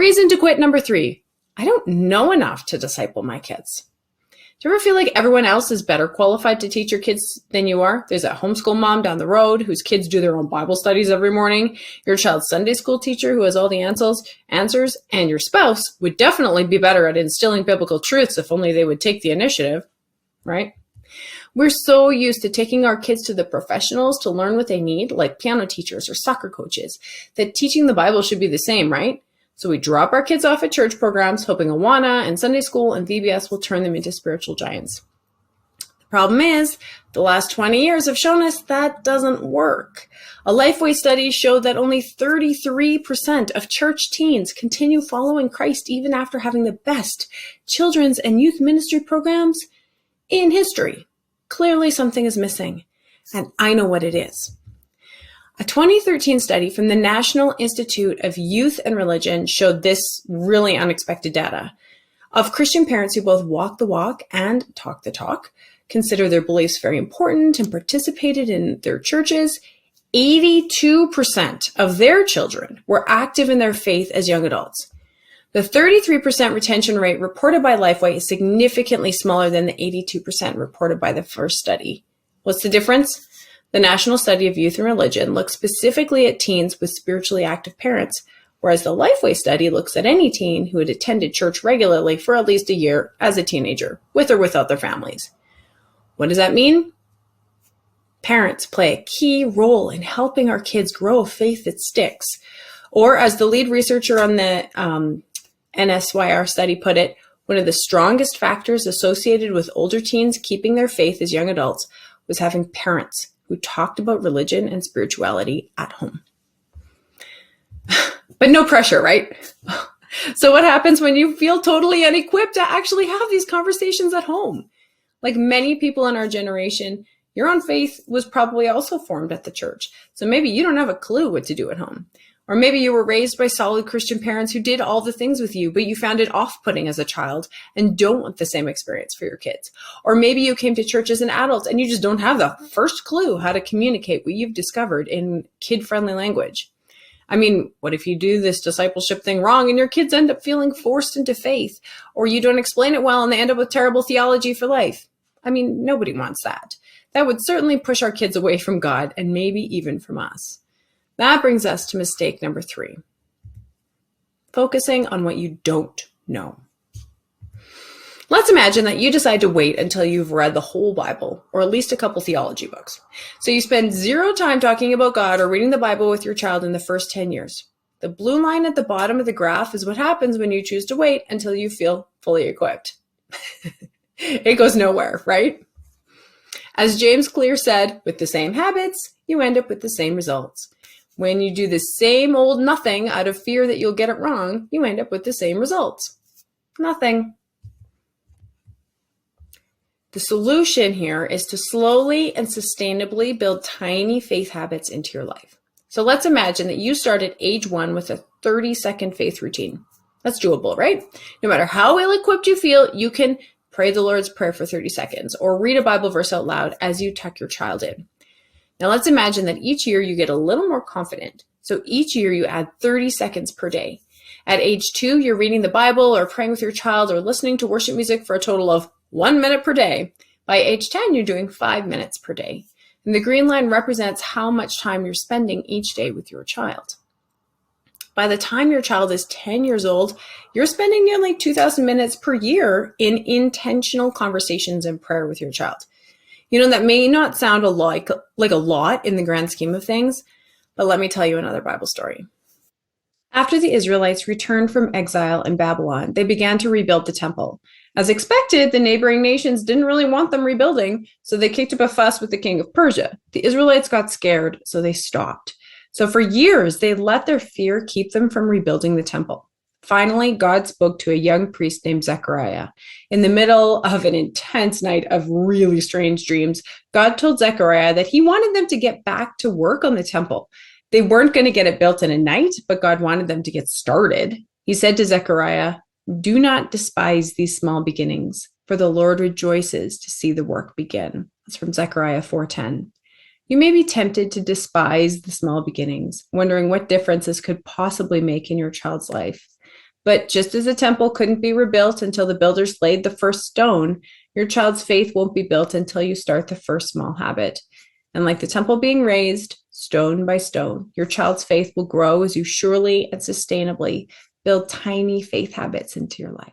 Reason to quit number 3. I don't know enough to disciple my kids. Do you ever feel like everyone else is better qualified to teach your kids than you are? There's that homeschool mom down the road whose kids do their own Bible studies every morning, your child's Sunday school teacher who has all the answers, and your spouse would definitely be better at instilling biblical truths if only they would take the initiative, right? We're so used to taking our kids to the professionals to learn what they need, like piano teachers or soccer coaches, that teaching the Bible should be the same, right? So we drop our kids off at church programs, hoping Awana and Sunday school and VBS will turn them into spiritual giants. The problem is, the last 20 years have shown us that doesn't work. A Lifeway study showed that only 33% of church teens continue following Christ even after having the best children's and youth ministry programs in history. Clearly something is missing, and I know what it is. A 2013 study from the National Institute of Youth and Religion showed this really unexpected data. Of Christian parents who both walk the walk and talk the talk, consider their beliefs very important, and participated in their churches, 82% of their children were active in their faith as young adults. The 33% retention rate reported by Lifeway is significantly smaller than the 82% reported by the first study. What's the difference? The National Study of Youth and Religion looks specifically at teens with spiritually active parents, whereas the Lifeway study looks at any teen who had attended church regularly for at least a year as a teenager, with or without their families. What does that mean? Parents play a key role in helping our kids grow a faith that sticks. Or as the lead researcher on the NSYR study put it, one of the strongest factors associated with older teens keeping their faith as young adults was having parents who talked about religion and spirituality at home. But no pressure, right? So what happens when you feel totally unequipped to actually have these conversations at home? Like many people in our generation, your own faith was probably also formed at the church. So maybe you don't have a clue what to do at home. Or maybe you were raised by solid Christian parents who did all the things with you, but you found it off-putting as a child and don't want the same experience for your kids. Or maybe you came to church as an adult and you just don't have the first clue how to communicate what you've discovered in kid-friendly language. I mean, what if you do this discipleship thing wrong and your kids end up feeling forced into faith? Or you don't explain it well and they end up with terrible theology for life? I mean, nobody wants that. That would certainly push our kids away from God and maybe even from us. That brings us to mistake number 3. Focusing on what you don't know. Let's imagine that you decide to wait until you've read the whole Bible, or at least a couple theology books. So you spend 0 time talking about God or reading the Bible with your child in the first 10 years. The blue line at the bottom of the graph is what happens when you choose to wait until you feel fully equipped. It goes nowhere, right? As James Clear said, with the same habits, you end up with the same results. When you do the same old nothing out of fear that you'll get it wrong, you end up with the same results. Nothing. The solution here is to slowly and sustainably build tiny faith habits into your life. So let's imagine that you start at age 1 with a 30-second faith routine. That's doable, right? No matter how ill-equipped you feel, you can pray the Lord's Prayer for 30 seconds or read a Bible verse out loud as you tuck your child in. Now let's imagine that each year you get a little more confident. So each year you add 30 seconds per day. At age 2, you're reading the Bible or praying with your child or listening to worship music for a total of 1 minute per day. By age 10, you're doing 5 minutes per day. And the green line represents how much time you're spending each day with your child. By the time your child is 10 years old, you're spending nearly 2,000 minutes per year in intentional conversations and prayer with your child. You know, that may not sound like a lot in the grand scheme of things, but let me tell you another Bible story. After the Israelites returned from exile in Babylon, they began to rebuild the temple. As expected, the neighboring nations didn't really want them rebuilding, so they kicked up a fuss with the king of Persia. The Israelites got scared, so they stopped. So for years, they let their fear keep them from rebuilding the temple. Finally, God spoke to a young priest named Zechariah. In the middle of an intense night of really strange dreams, God told Zechariah that he wanted them to get back to work on the temple. They weren't going to get it built in a night, but God wanted them to get started. He said to Zechariah, "Do not despise these small beginnings, for the Lord rejoices to see the work begin." That's from Zechariah 4:10. You may be tempted to despise the small beginnings, wondering what difference this could possibly make in your child's life. But just as the temple couldn't be rebuilt until the builders laid the first stone, your child's faith won't be built until you start the first small habit. And like the temple being raised stone by stone, your child's faith will grow as you surely and sustainably build tiny faith habits into your life.